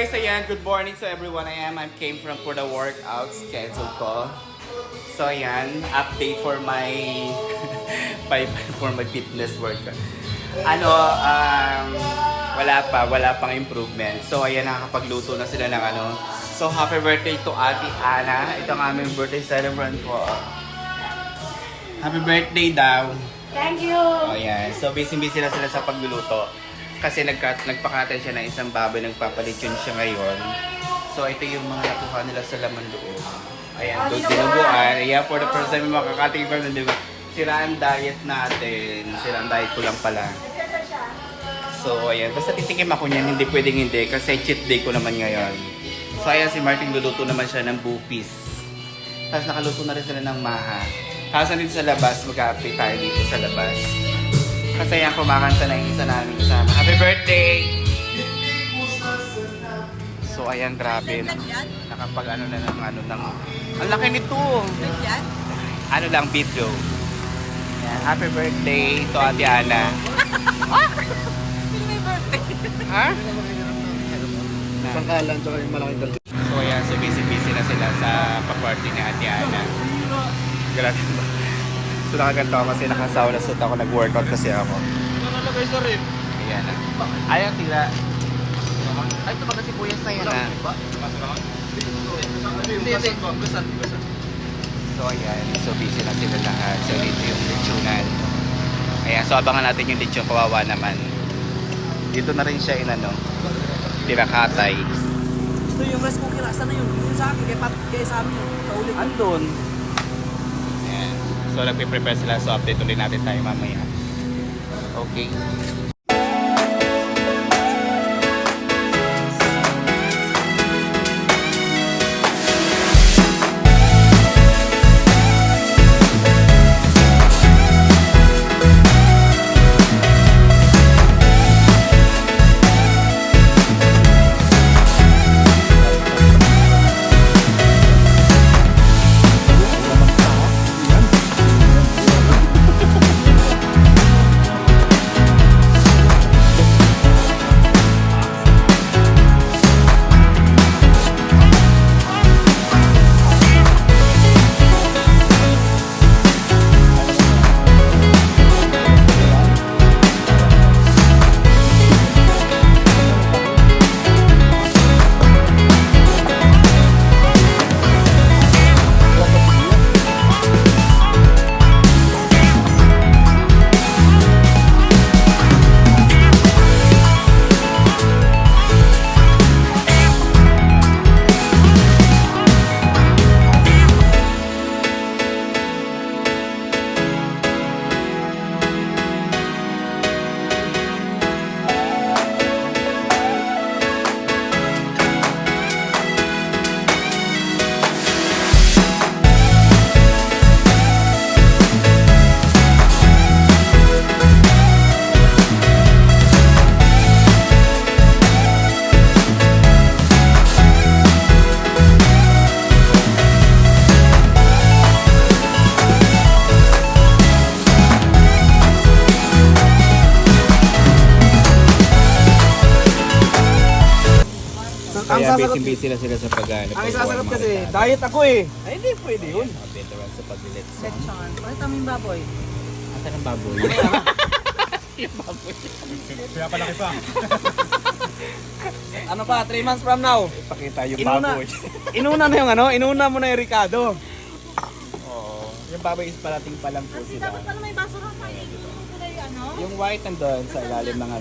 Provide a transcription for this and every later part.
guys, ayan, good morning to everyone. I came from for the workout schedule ko. So ayan, update for my for my fitness workout. Wala pang improvement. So ayan, nakakapagluto na sila ng ano. So happy birthday to Ate Ana. Ito ang aming birthday celebrant ko. Happy birthday daw. Thank you! Oh, ayan. So busy na sila sa pagluluto. Kasi nagpakatan siya ng isang baboy, nagpapalitsyon siya ngayon. So ito yung mga nakuha nila sa laman loob. Ayan, doon dinuguan. Ayan, for the first time makakating pa ng diba? Sira ang diet natin. Sira ang diet ko lang pala. So ayan, basta titikim ako niyan, hindi pwedeng hindi. Kasi cheat day ko naman ngayon. So ayan, si Martin luluto naman siya ng bupis. Tapos nakaluto na rin sila ng maha. Tapos nandito sa labas, mag-update tayo dito sa labas. Kasi yan, kumakanta na yung isa namin kasama. Happy birthday! So ayan, grabe. Nakapag ano na ng ang laki nito! Ano lang, video. Yan, happy birthday to Ate Ana. May birthday. Ha? Sangkalan, tsaka yung malaking dal. So ayan, so busy na sila sa pa-party ni Ate Ana. Grabe ba? So nakaganto ako kasi nakasauna suit ako, nag-workout kasi ako. Nalagay sa rin. Ayan na. Ayaw tira. Ay, tumaga si Kuya sa yan na. Hindi. So ayan, so busy na sila lahat. So dito yung lechonan. Ayan, so abangan natin yung lechon, kawawa naman. Dito na rin siya tinakatay. Gusto yung rice cooker, asan na yun? Yung sa akin, kaya sa amin yun. Sa ulit. Andun. Ayan. So nagpe-prepare sila, so update ulit natin tayo mamaya. Okay. Kaya busy na sila sa pag-ano. Ang isasagot kasi, diet ako eh. Ay, hindi pwede yun. Update naman sa pag-dilet. Lechon. Pakita mo yung baboy. Asa ng baboy? Yung baboy. Kaya palaki pa. Ano pa, 3 months from now? Ipakita yung Inuna. baboy. Inuna na yung inuna mo na yung Ricardo. Oo. Yung baboy is parating pa lang po Kasi sila. dapat pala may basura pa eh. Yung white nandun sa ilalim ng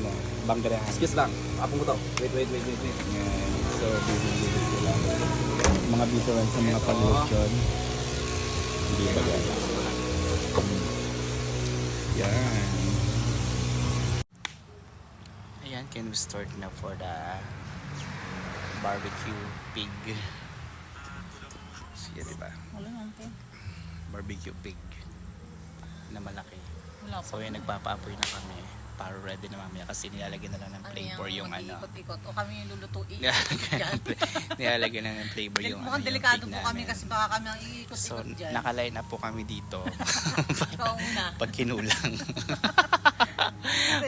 banggerehan. Excuse lang, apong ko to. Wait. Yan. So, busy sila. Mga bituan sa mga pag-lotion. Hindi ba yan? Yan. Ayan, can we start na for the barbecue pig? Siya, diba? Wala natin. Barbecue pig na malaki. Wala pa. So, yan, nagpapaapoy na kami para ready na mamaya kasi nilalagyan na lang ng flavor yung Ikot-ikot. O kami yung lulutuin. nilalagyan na ng flavor yung Mukhang yung delikado pig po kami namin. kasi baka kami ang iikot-ikot So, dyan. nakaline na po kami dito. Ikaw muna. Pag kinulang.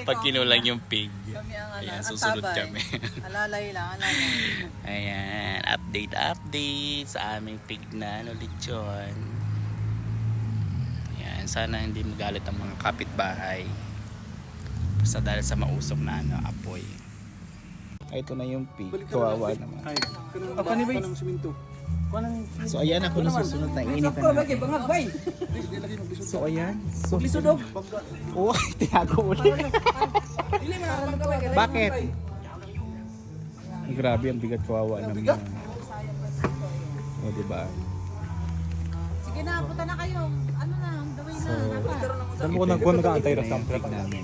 Pag kinulang yung pig. Kami ang ano, Ayan, ang susunod tabay. kami. Alalay lang, alalay. Ayan, update sa aming pig na lechon. Ayan, sana hindi magalit ang mga kapitbahay. Basta dahil sa mausok na apoy. Ito na yung pig. Kawawa naman. O, kanibay. So ayan, ako na susunod na init Sakto, na. lagi, bangag, bay. So ayan. So, Lisod, oh. oh, tinago ulit. Dili mo na magkaway. Bakit? Grabe, ang bigat, kawawa naman. O, diba? Sige na, punta na kayo. Ano na, gawin na. dapat. Saan mo ko nagkuhan nag-aantay Ito ras na yung pig namin.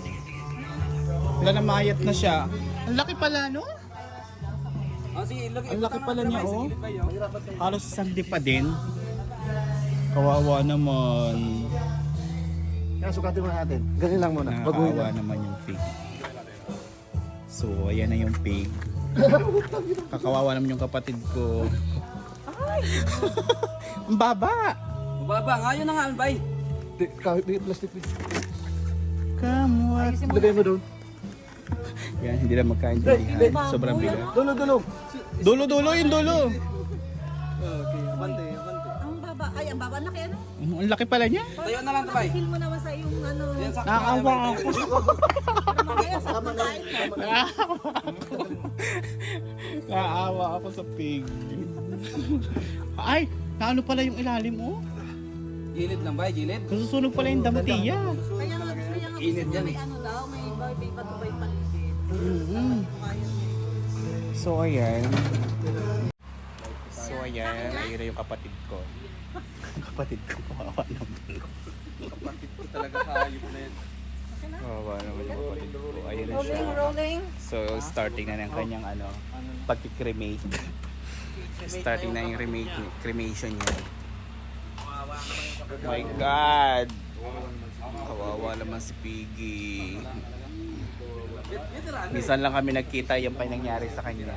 Wala na, mayat na siya. Ang laki pala, no? Ah, sige, lagi. Ang laki pala niya, oh. Mahirapat yung Halos isang di pa din. Kawawa naman. Kaya sukatin muna natin. Ganyan lang muna. Baguhin Nakakawa lang. naman yung pig. So, ayan na yung pig. Kakawawa naman yung kapatid ko. Ang baba! baba, ngayon na nga, bay. Kahit di plastic. Come what? Lagay mo doon. Yan, hindi na magkaintindihan. Sobrang bigat. Dulo. Dulo, yung dulo. Okay, abante. Ang baba, ay ang baba na kaya ano? Ang laki pala niya. Tayo na lang, bay. Feel mo naman sa yung ano. Yan, sakto. Nakakawa ako. Kaya sa pagkain mo. Nakaawa ako sa pig. Ay, naano pala yung ilalim, oh. Gilid lang, bay, gilid. Kasusunog pala yung damtiya. Kaya nga Init yan, may ano daw, may patubay paligid. So ayan. Ayun na yung kapatid ko. Kapatid ko, kawawa naman. Talaga hayop na yan. Kawawa naman yung kapatid ko. Ayun na siya. Rolling. So starting na ng kanyang pagki-cremate. Starting na yung cremation niya. Oh my God! Kawawa naman si Piggy. Minsan lang kami nagkita yung pa nangyari sa kanya.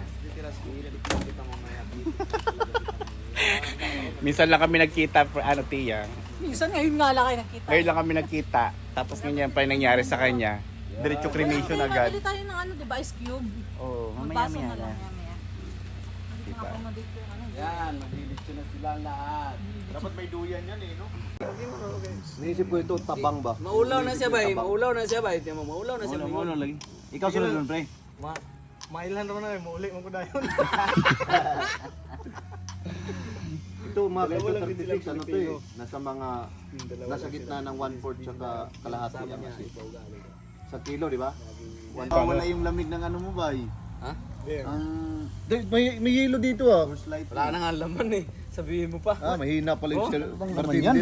Minsan lang kami nagkita, Tia. Minsan ngayon nga lang kayo nakita. Ngayon lang kami nagkita. Tapos ganyan pa yung nangyari sa kanya. Diretso cremation agad. Mabili tayo ng ano, di ba, ice cube? Oo, Magbaso mamaya na lang, na. mamaya. Hindi Diba? ko accommodate yung ano. Yan, maglilitsyo na sila lahat. Dapat may duyan yan eh, no? Naisip ko ito, tabang ba? Maulaw na siya, bay. Maulaw na siya, bay. Tiyan mo, maulaw na siya. lagi. Ikaw sunod nun, pre. Mailan naman na, mauli mo ko na yun. Ito mga kaibigan, 36, ano to eh. Nasa gitna ng 1/4 tsaka kalahati ang asin. Sa kilo, di ba? Wala yung lamig ng ano mo ba eh? Ha? May yelo dito ah. Wala na nga laman eh. Sabihin mo pa. Ah, mahina pala yung naman yan?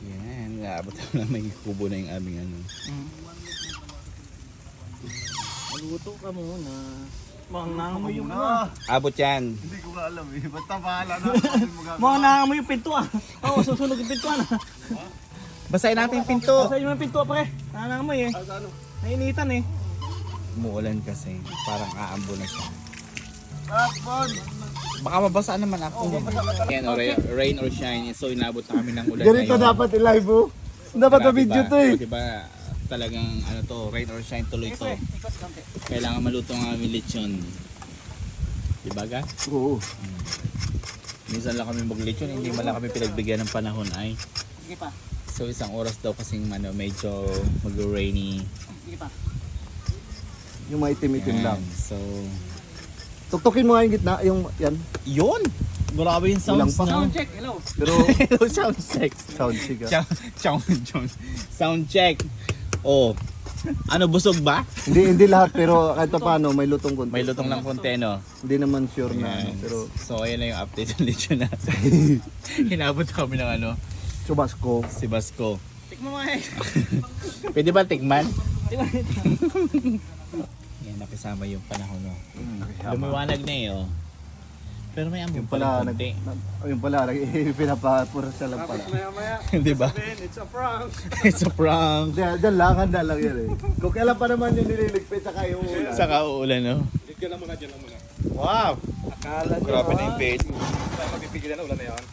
Yan, naabot na may kubo na yung aming ano. Maluto ka muna. Mga nangamoy yung ano. Abot yan. Hindi ko nga alam eh. Basta bahala na. Mga nangamoy yung pintuan. Oo, susunog yung pintuan. Basahin natin yung pinto. Sa yung pintuan pa eh. Nangamoy eh. Nainitan eh. Umuulan kasi. Parang aambo na siya. Tapon! Baka mabasa naman ako. Yan, rain or shine. So inabot na kami ng ulan Ganito ngayon. dapat i-live oh. Dapat na Grabe video ba? to eh. O, diba, talagang ano to, rain or shine tuloy to. Kailangan maluto ang aming lechon. Diba ga? Oo. Minsan lang kami mag-lechon, hindi man lang kami pinagbigyan ng panahon ay. Sige pa. So isang oras daw kasing medyo mag-rainy. Sige pa. Yung maitim-itim lang. So, Tuktukin mo nga yung gitna, yung yan. yun! Grabe yung sounds Kulang pa. na. Sound check, hello. Pero Hello, sound check. sound siga. Sound check. Oh. Ano, busog ba? Hindi lahat pero kahit pa paano may lutong konti. May lutong lang konti, no? Hindi naman sure na ano, Ayan. pero So, ayan na yung update ng lechon natin. Hinabot kami ng Chubasco. si Basco. Tikmo mo eh. Pwede ba tikman? Yan, nakisama yung panahon, no? Lumiwanag na eh, oh. Pero may amoy Yung pala pala konti. yung pala pinapapura siya lang pala. Maya-maya. Di ba? It's a prank. It's a prank. Diyan lang handa lang yan eh. Kung kailan pa naman yung nililigpit saka yung ulan. Saka uulan, no? Diyan lang muna. Wow! Akala nyo. Grabe na yung bait. Tayo mapipigilan na ulan na yan.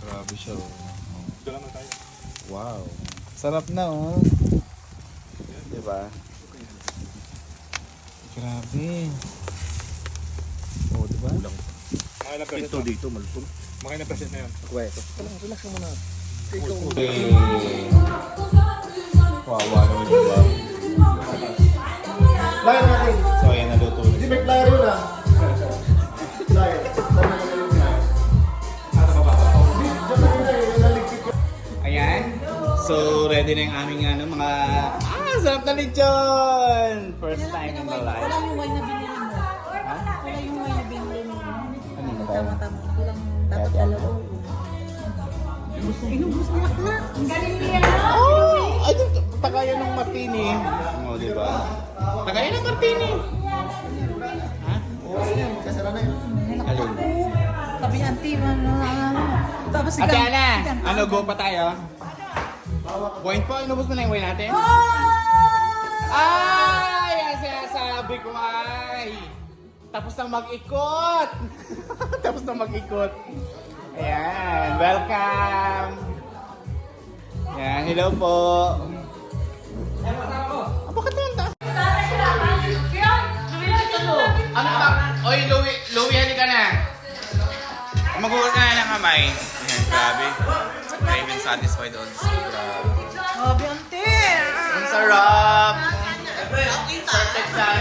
Grabe siya, oh. Doon naman tayo. Wow. Sarap na, oh. di ba? Grabe. Oh, di ba? Ito dito, malpul. Okay. Wawa naman yung wow. Flyer natin. So, ayan, naluto na. Hindi may flyer yun ah. Flyer. Ayan. So, ready na yung aming mga... sarap na lechon! First time in my life. Wala yung wine na binili mo. Ha? Wala yung wine na binili mo. Kanina ba? Tama-tama. Kulang dapat dalawa. Inubos niya ka. Ang galing niya. Oh! Ay, tagayan ng martini. Oo, di ba? Tagayan ng martini. Ha? Kasara na yun. Alin? Sabi niya, auntie, ano. Tapos Ate Ana, ano, go pa tayo? Point po, inubos mo na yung wine natin? Ay! Ang sinasabi ko ay! Tapos na mag-ikot! Tapos na mag-ikot. Ayan, welcome! Ayan, hello po! Ah, bakit yung taas? Ano ba? Oy, Louie, halika na! Maghugas ka na ng kamay. Ayan, grabe. I'm even satisfied also. Grabe. Sabi, auntie. Ang sarap! Perfect sa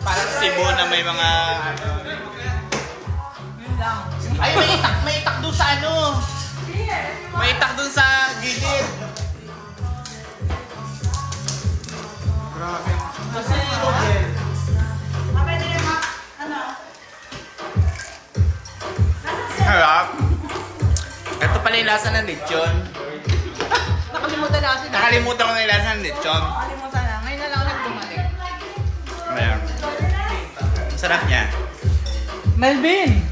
parang Cebu na may mga Ay, may itak doon sa May itak doon sa gilid. Grabe. Kasi harap. Ito pala yung lasa ng lechon. Nakalimutan na kasi. Nakalimutan ko na yung lasa ng lechon. Nakalimutan na. Ngayon na lang ako nagbumalik. Ayan. Sarap niya. Melvin!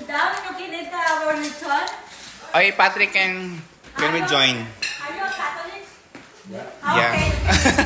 Dami yung kinita our lechon. Okay, Patrick, can we join? Are you a Catholic? Yeah. Okay.